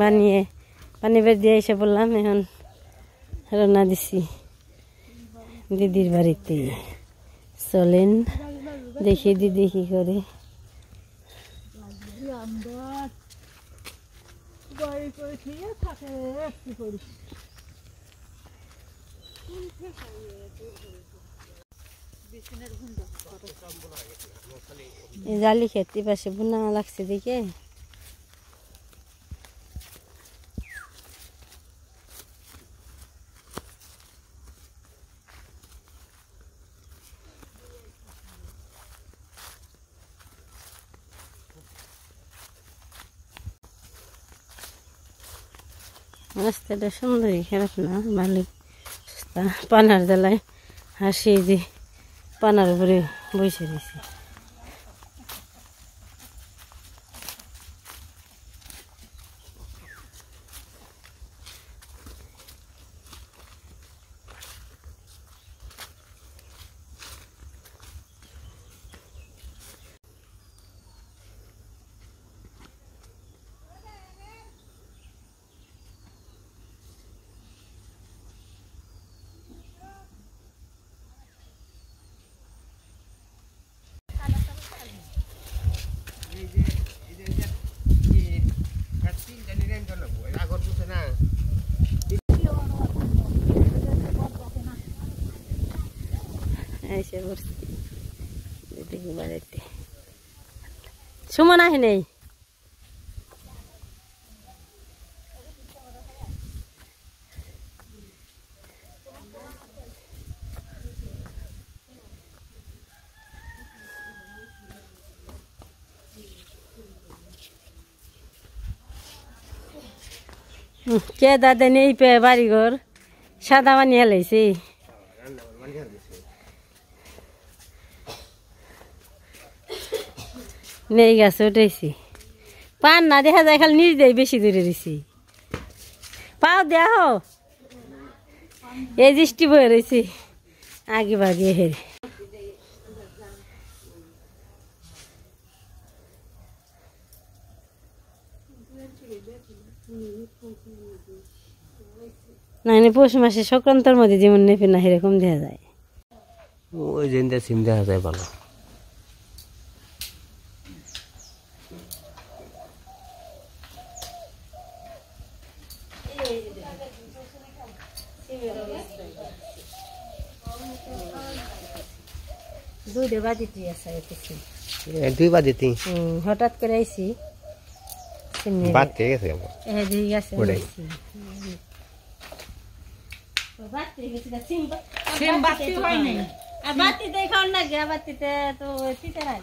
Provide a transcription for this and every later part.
বানিয়ে পানি বের দিয়ে এসে বললাম এখন রওনা দিছি দিদির বাড়িতে। চলেন দেখি দিদি কি করে। জালি খেতে পাশে বুনা লাগছে দেখে রাস্তাটা সুন্দরই, খারাপ না, ভালোই। পানার জ্বালায় হাসি যে পানার উপরে বসে দিছি। এসে বসছি দিদিকে বাড়িতে। সুমন আহে নেই? কে দাদা নেই পে বাড়ি ঘর সাদা বানিয়ে লাইছে। নেই গাছে উঠেছি, পান না দেখা যায়, খালি নিজ দেয় বেশি দূরে দিছি। পাও দেহ এই দৃষ্টি বয়ে রয়েছি আগে ভাগে হেরে। না পৌষ মাসে সংক্রান্তর মধ্যে যেমন নেপে না সেরকম দেখা যায়। ওই যে সিম দেখা যায় ভালো। দুই বাজিতে আছে দুই বাজিতে হঠাৎ করে আইছি বাড়তে গেছে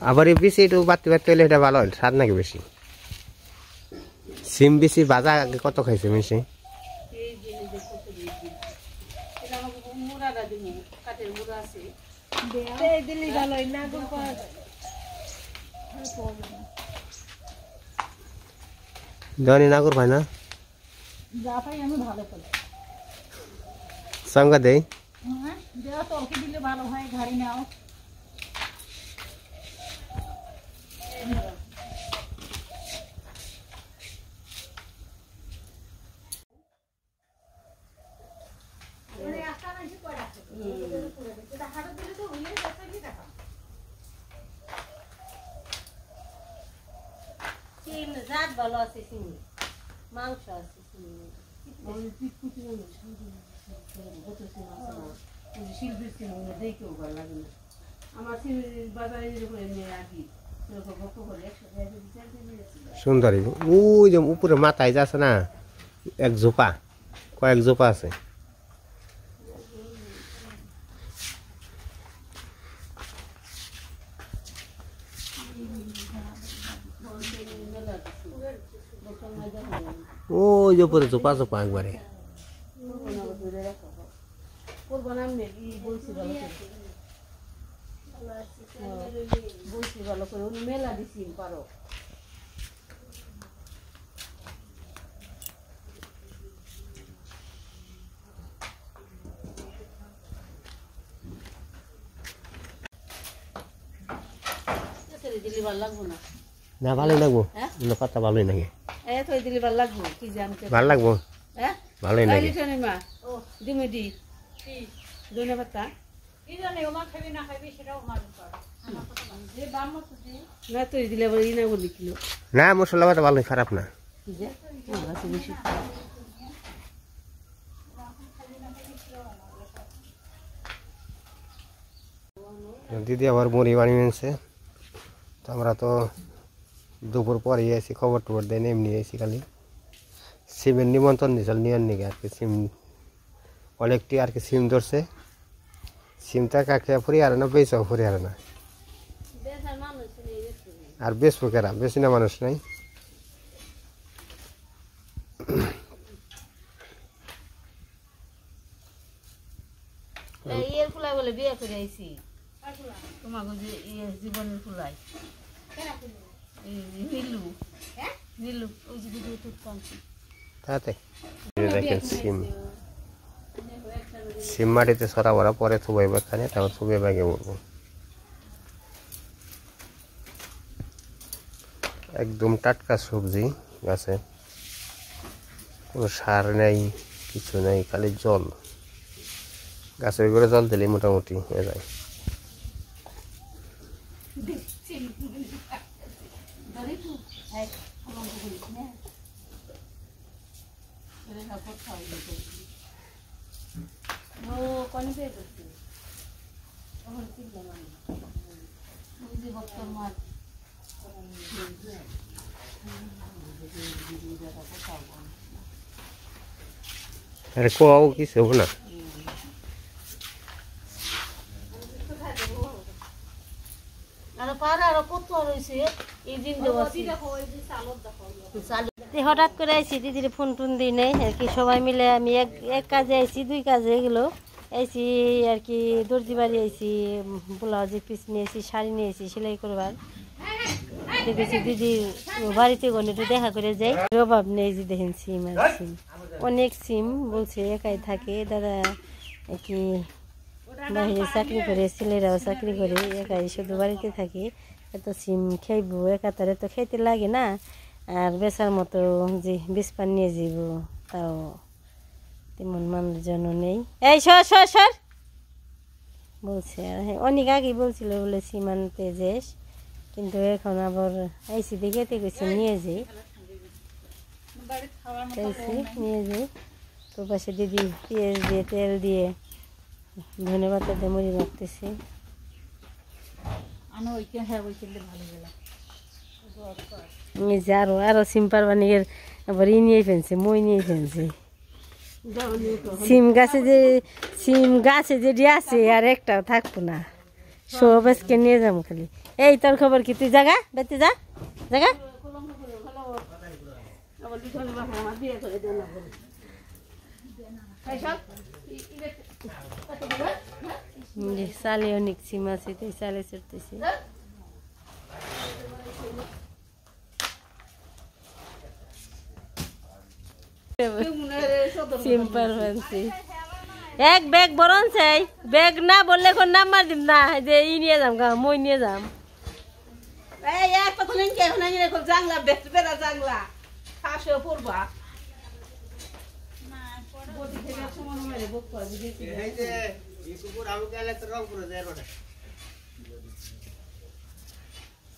আবার বেশি একটু বাড়তে বাড়তে হলে এটা ভালো হয়, স্বাদ নাকি বেশি। সিম বেশি ভাজা আগে কত খাইছে মিশে? ধনী নাগর ভাই না সঙ্গে দেই ভালো হয় ঘাড়ি নাও। জাত ভালো আছে, চিনি মাংস আছে, সুন্দরী। ওই যে উপরে মাথায় যাচ্ছে না এক জোপা, কয়েক জোপা আছে। ওই যে উপরে জোপা জোপা একবারে। ভালো করে মেলা দিছি পারো। দিলে ভালো লাগবো না। না ভালোই লাগবো না পাতা ভালোই লাগে থই দিলে ভালো লাগবো কি জানতে ভালো লাগবো হ্যাঁ ভালোই লাগে মা ও দিমুদি ধনে পাতা না তৈরি দিলে আবার ই না বলি কিলো না মশলা পাতা ভালোই খারাপ না দিদি আবার মুড়ি বানিয়ে এনেছে তো আমরা তো দুপুর পরে এসেছি খবর টবর দেয় এমনি এসেছি খালি সিমের নিমন্ত্রণ দিয়েছিল নিয়ার নিকে আর কি সিম অনেকটি আর কি সিম ধরছে সিমটা কাকে ফুরি আর না বেচাও ফুরি আর না আর বেচবো কেরা বেশি না মানুষ নাই ইয়ের ফুলাই বলে বিয়ে করে আইছি তোমাকে যে জীবনের ফুলাই নীলু নীলু ওই যে ভিডিও তুলতাম তাতে দেখেন সিম সিম মাটিতে সরা ভরা পরে থুবাই খানে তারপর থুবে ব্যাগে উঠবো একদম টাটকা সবজি গাছে কোনো সার নেই কিছু নেই খালি জল গাছের করে জল দিলেই মোটামুটি হয়ে যায় আরে কোয়াও কিছু হবো না হঠাৎ করে আইসি দিদির ফোন টুন দিই নেই আর কি সবাই মিলে আমি এক কাজে আইসি দুই কাজে এগুলো আইসি আর কি দর্জি বাড়ি আইসি ব্লাউজের পিস নিয়েছি শাড়ি নিয়েছি সেলাই করবার দেখেছি দিদির বাড়িতে গনে একটু দেখা করে যাই অভাব নেই যে দেখেন সিম আর সিম অনেক সিম বলছে একাই থাকে দাদা কি বাইরে চাকরি করে ছেলেরাও চাকরি করে একাই শুধু বাড়িতে থাকে এত সিম খাইবো একাতারে তো খাইতে লাগে না আর বেচার মতো যে বিস্পান নিয়ে যাব তাও তেমন মানুষজন নেই এই সর সর সর বলছে আর অনেক আগে বলছিল বলে সিম আনতে যাস কিন্তু এখন আবার আইসি দেখে গেছি নিয়ে যাই নিয়ে যাই তো পাশে দিদি পেঁয়াজ দিয়ে তেল দিয়ে ধনে পাতা দিয়ে মুড়ি মাখতেছি আরো আরো সিম্পার বানিয়ে আবার ই নিয়ে ফেলছে মই নিয়ে ফেলছে সিম গাছে যে আছে আর একটাও থাকবো না সব আজকে নিয়ে যাবো খালি এই তোর খবর কি তুই জাগা বেতে যা জাগা সালে অনেক সিম আছে তাই সালে চড়তেছি সিম্পল ফ্যান্সি এক ব্যাগ বরণ চাই ব্যাগ না বললে কোন নাম্বার দিম না যে ই নিয়ে যাম গা মই নিয়ে যাম এই এক কথা নিন কে না নিয়ে কোন জাংলা বেস্ট বেরা জাংলা খাসে পড়বা না বডি থেকে সমান মেরে বক করে দিয়েছি এই যে এই কুকুর আমি গেলে তো রং পুরো যায় রোডে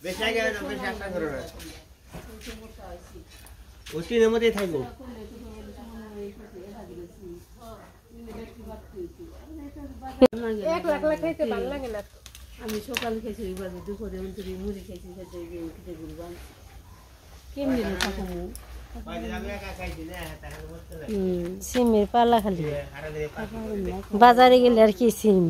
বেশা গেল না বেশা একটা করে না ওটি নেমতে থাকবো এক লাখ লাখ খাইতে ভালো লাগে না আমি সকালে খেয়েছি বাজে দুপুরে মুড়ি খেয়েছি কেমনি থাকবো সিমের পালা খালি বাজারে গেলে আর কি সিম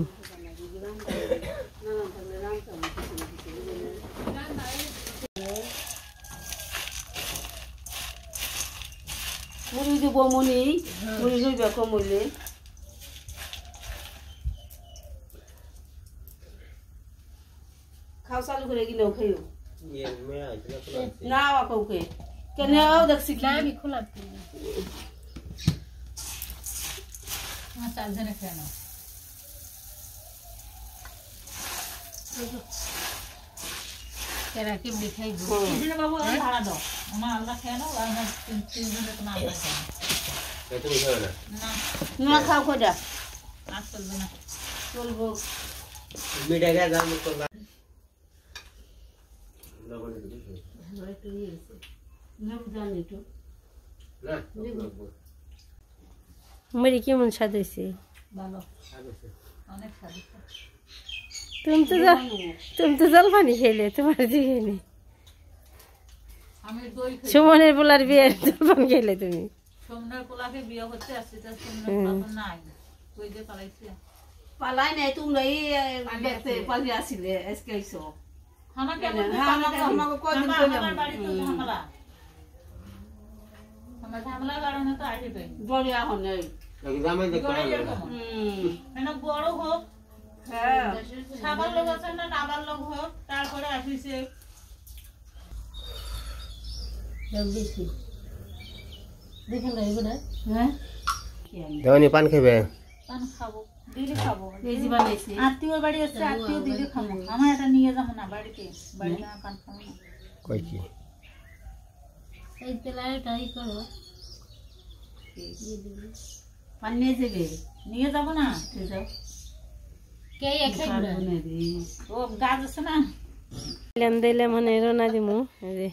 মুড়ি দিব মুড়ি মুড়ি লইবা কমলে খাও চালু করে গিলেও খাইও না কাউকে কেন দেখছি কি আমি খোলা চার্জারে কেন কেরা কেমনি খাইব বাবু ভাড়া দাও আমার আলাদা খেয়ে নাও আর আমার তিনজনের তোমার আলাদা খেয়ে তুমি খাবে না না খাও কইরা আর চলবে না চলবো মিঠা খেয়ে দাম করবা একটু ইয়ে হয়েছে লেবু জানি একটু না মেরি কেমন স্বাদ হয়েছে ভালো অনেক স্বাদ তুমি তো জল পানি খেলে তোমার দিকে নেই আমি দই খাই সুমনের পোলার বিয়ের জল পানি খেলে তুমি সোমনার পোলাকে বিয়ে করতে আসছে তার সোমনার পোলা তো নাই কই যে পালাইছে পালাই নাই তোমরা এই দেখতে পালিয়ে আসিলে আজকে আইছো আমাকে আমাকে কদিন কইলাম আমার বাড়ি তো ঝামেলা আমার ঝামেলার কারণে তো আসি পাই বড় এখন নেই জামাই দেখতে মানে বড় হোক হ্যাঁ সাবার লোক আছে না নাবার লোক হোক তারপরে আসিছে বেশি দেখেন না এগুলো হ্যাঁ দেওয়ানি পান খাবে পান খাবো দিদি খাবো এই যে বানাইছে আত্মীয়র বাড়ি আছে আত্মীয় দিদি খাবো আমার এটা নিয়ে যাবো না বাড়িতে বাড়িতে আমার পান খাবো না কই কি এই তেলাটাই করো পানি নিয়ে যাবে নিয়ে যাবো না নিয়ে যাও কে একাই বনে রে ও গাছ আছে না দিলে মানে রোনা দিমু এই যে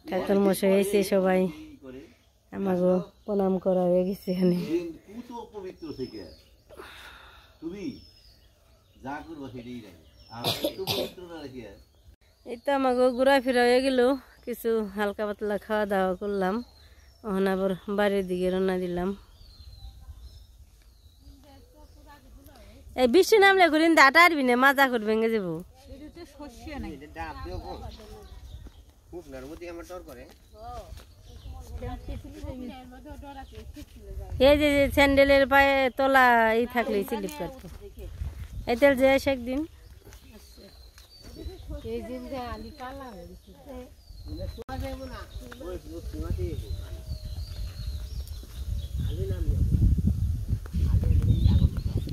ঠাকুর মশাই হয়েছে সবাই আমাকে প্রণাম করা হয়ে গেছে এখানে পবিত্র থেকে তুমি যা করবো সেটাই রাখে আর একটু পবিত্র না রাখি এই তো আমাকে ঘোরাফেরা হয়ে গেল কিছু হালকা পাতলা খাওয়া দাওয়া করলাম ওখানে আবার বাড়ির দিকে রওনা দিলাম এই বৃষ্টি নামলে ঘুরিন দাটা আরবি না মাজা করবে ভেঙে যাবো খুব নরমতি আমার ডর করে এই যে স্যান্ডেলের পায়ে তলা এই থাকলে স্লিপ কাটতো এই তেল যে আসে একদিন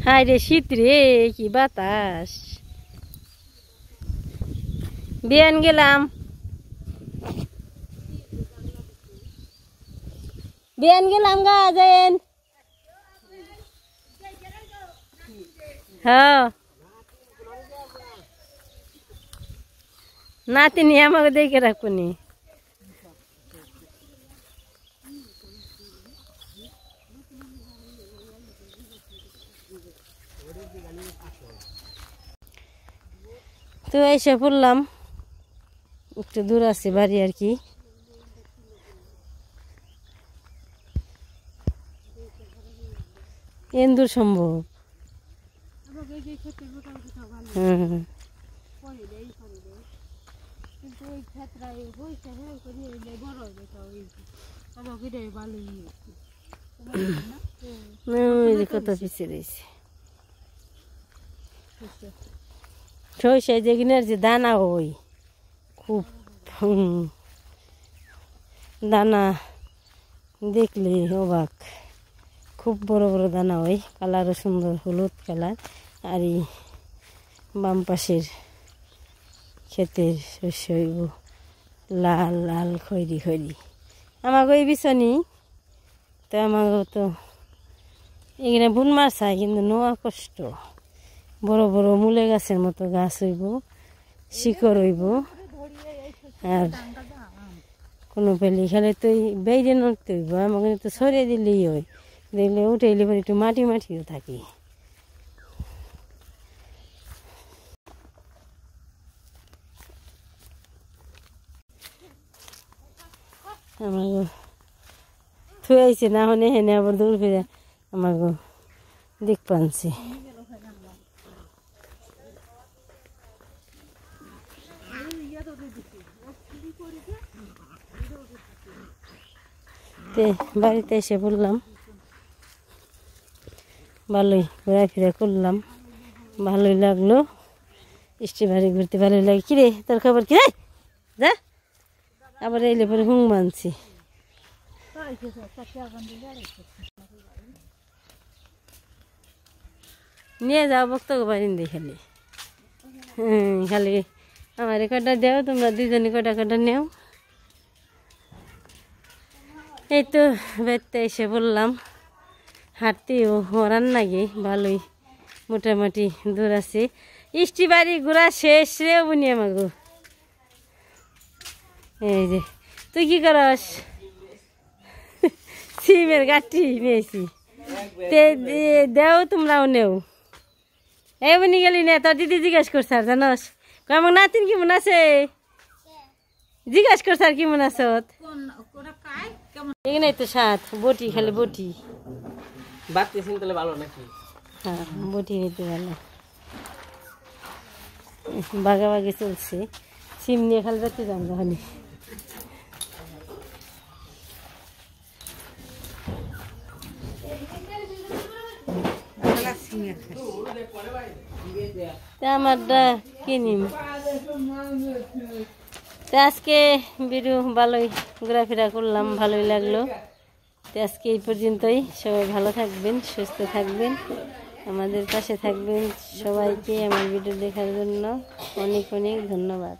হাই রে শীত রে কি বাতাস বিয়ান গেলাম গা যাইন হ্যাঁ নাতিনি আমাকে দেখে রাখুনি তো এসে পড়লাম একটু দূর আছে বাড়ি আর কি এন্দুর সম্ভব কত পিছিয়ে রয়েছে সরিষায় যে কিনার যে দানা ওই খুব দানা দেখলে অবাক খুব বড় বড় দানা হয় কালারও সুন্দর হলুদ কালার আর এই বাম পাশের ক্ষেতের শস্য হইব লাল লাল খৈরি খৈরি আমাকে এই বিছানি তো আমাকে তো এখানে বুন মার চাই কিন্তু নোয়া কষ্ট বড় বড় মূলে গাছের মতো গাছ হইব শিকড় হইব আর কোনো পেলি খেলে তো বেড়ে নড়তে হইব আমাকে তো সরিয়ে দিলেই হয় দেখলে উঠে এলে পরে একটু মাটি মাটিও থাকি আমাকে থুয়েছে না হলে হেনে আবার দূর ফিরে আমাকে দিক পানছি বাড়িতে এসে পড়লাম ভালোই ঘোরাফেরা করলাম ভালোই লাগলো স্টি বাড়ি ঘুরতে ভালোই লাগে কিরে তোর খবর কিরে যা আবার এলে পরে হুং মানছি নিয়ে যাও বক্তব্য বাড়ি দিয়ে খালি খালি আমার কটা দেও, তোমরা দুজনে কটা কটা নেও। এই তো বেড়তে এসে বললাম, হাঁটতেও হরান লাগে ভালোই, মোটামুটি দূর আছে। ইষ্টি বাড়ি ঘোরা শেষ রে বুনি আমাগো। এই যে তুই কি করস? সিমের গাঠি নিয়েছি, দেও তোমরাও নেও। এই বুনি গেলি না, তোর দিদি জিজ্ঞেস করছে আর জানস, আমার নাতিন কেমন আছে জিজ্ঞেস করছে আর কেমন আছ। এখানে তো সাত বটি, খালি বটি বাড়তেছেন তাহলে ভালো নাকি? হ্যাঁ বটি হইতে ভালো, বাগাবাগি চলছে। সিম নিয়ে খালি যাতে যান ওখানে। আমারটা কিনিম। তো আজকে ভিডিও ভালোই ঘোরাফেরা করলাম, ভালোই লাগলো। তো আজকে এই পর্যন্তই। সবাই ভালো থাকবেন, সুস্থ থাকবেন, আমাদের পাশে থাকবেন। সবাইকে আমার ভিডিও দেখার জন্য অনেক অনেক ধন্যবাদ।